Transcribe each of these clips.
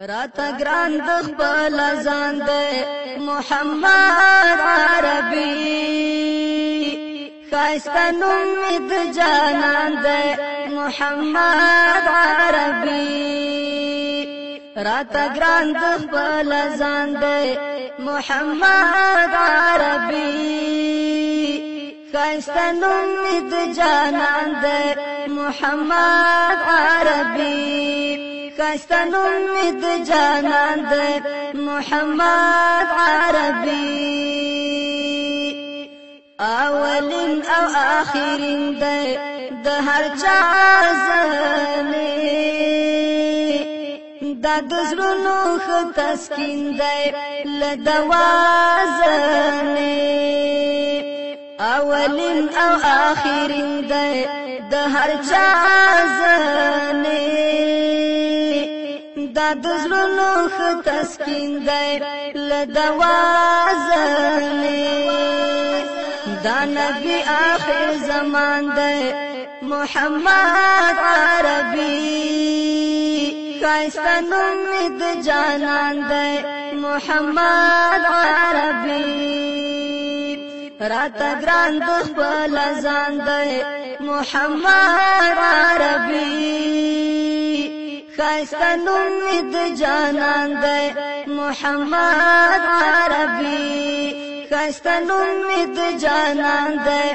راته ګران د خپل ځان دی محمد عربي خاسته نوم می د جانان دی محمد عربي راته ګران د خپل ځان دی محمد عربي خاسته نوم می د جانان دی محمد عربي خاسته نوم می د جانان دی محمد عربي اولین او آخرین دی د هر چا زنی دا د زړونو ښه تسکین دی له دوازنی اولین او آخرین دی د هر چا زنی دا د زړونو ښه تسکین دی له دوازنی دا نبی آخر زمان دی محمد عربي خاسته نوم می د جانان دی محمد عربي راته ګران د خپل ځان دی محمد عربي خاسته نوم می د جانان دی محمد عربي خاسته نوم می د جانان دی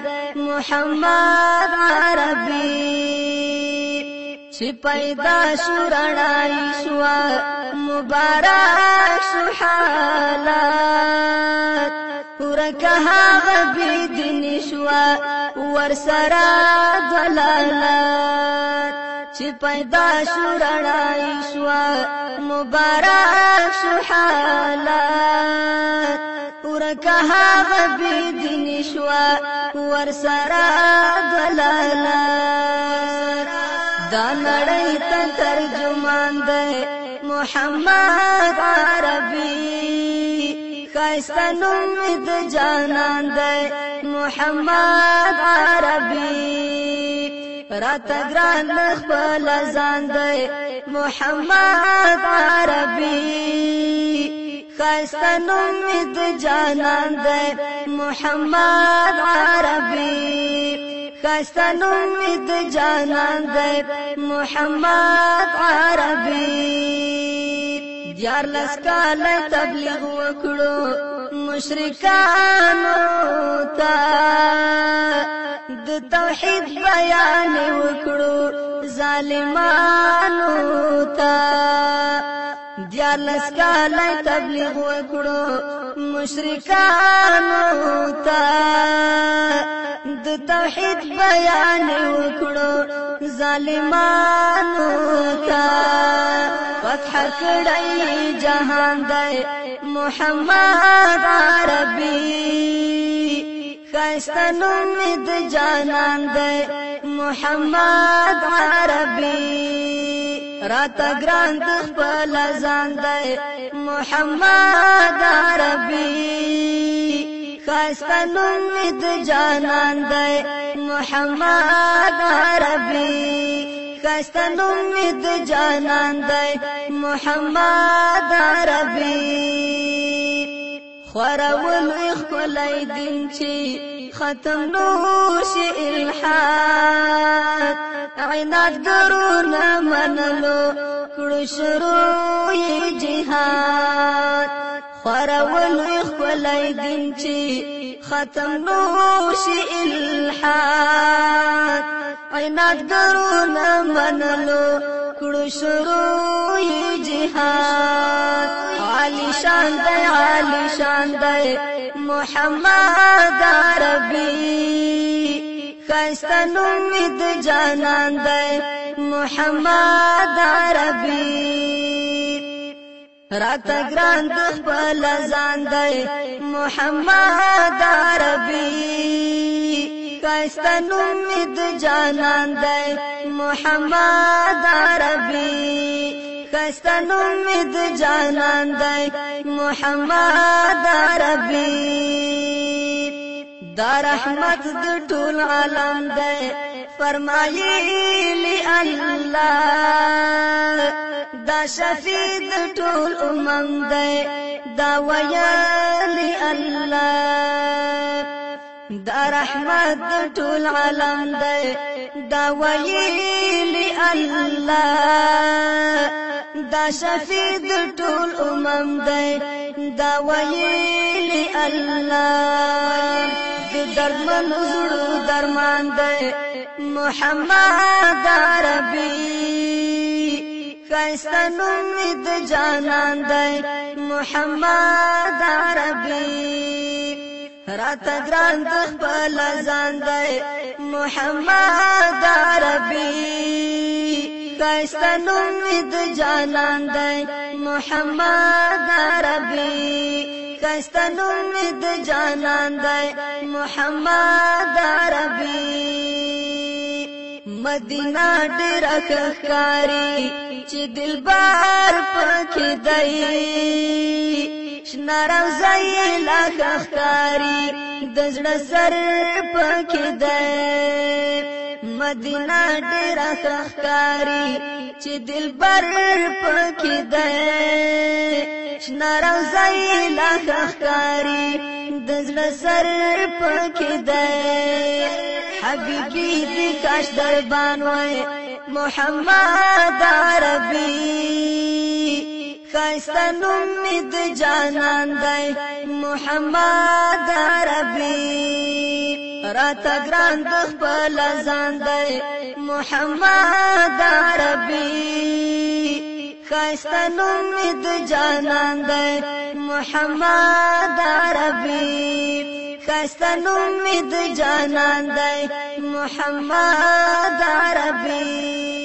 محمد عربي چې پیدا شو رڼایي شوه مبارک شو حالات ورکه هغه بېدیني شوه ورسره ضلالات چې پیدا شو رڼایي شوه مبارک شو حالات ورکه هغه بېدیني شوه ورسره ضلالات دا نړۍ ته ترجمان دی محمد عربي خاسته نوم می د جانان دی محمد عربي راته ګران خپل ځان دی محمد عربي خاسته نوم می د جانان دی محمد عربي خاسته نوم می د جانان دی محمد عربي دیارلس کاله تبلیغ وکړو مشرکانو ته د توحید بیان وکړو ظالمانو ته دیارلس کاله تبلیغ وکړو مشرکانو ته د توحید بیان وکړو ظالمانو ته فتح کړی جهان دی محمد عربي خاسته نوم می د جانان دی محمد عربي راته ګران د خپل ځان دی محمد عربي خاسته نوم می د جانان دی محمد عربي خاسته نوم می د جانان دی محمد عربي خورول ښکلی دین چې ختم نوشي الحاد عنادګرونه منلو کړو شروع جهاد خورول ښکلی دین چې ختم نوشي الحاد عنادګرونه منلو کړو شروع جهاد عالی شان دی محمد عربي خاسته نوم می د جانان دی محمد عربي راته ګران د خپل ځان دی محمد عربي خاسته نوم می د جانان دی محمد عربي خاسته نوم می د جانان دی محمد عربي دا رحمت د ټول عالم دی فرمایلی الله دا شفیع د ټول دی دا ویلی الله دا رحمت د ټول عالم دی دا ویلی الله دا شفیع د ټول دی دا ویلی الله د درمن زړو درمان دی محمد عربي خیسته نوم د جانان دی محمد عربي راته ګران د خپل ځان دی محمد عربي خیسته نوم د جانان دی محمد عربي خیسته نوم د جانان دی محمد عربي مدینہ ډېر ښکاري چې دلبر پکې دی شنه روضه یې لا ښکاري د زړه سر پکې دی مدینہ ډېر ښکاري چې دلبر پکې دی شنه روضه یې لا ښکاري د زړه سر پکې دی حبیبی دی کاش دربان وای محمد عربي خیسته نوم د جانان دی محمد عربي راته ګران د خپل ځان دی محمد عربي خیسته نوم د جانان دی محمد عربي خیسته نوم د جانان دی محمد عربي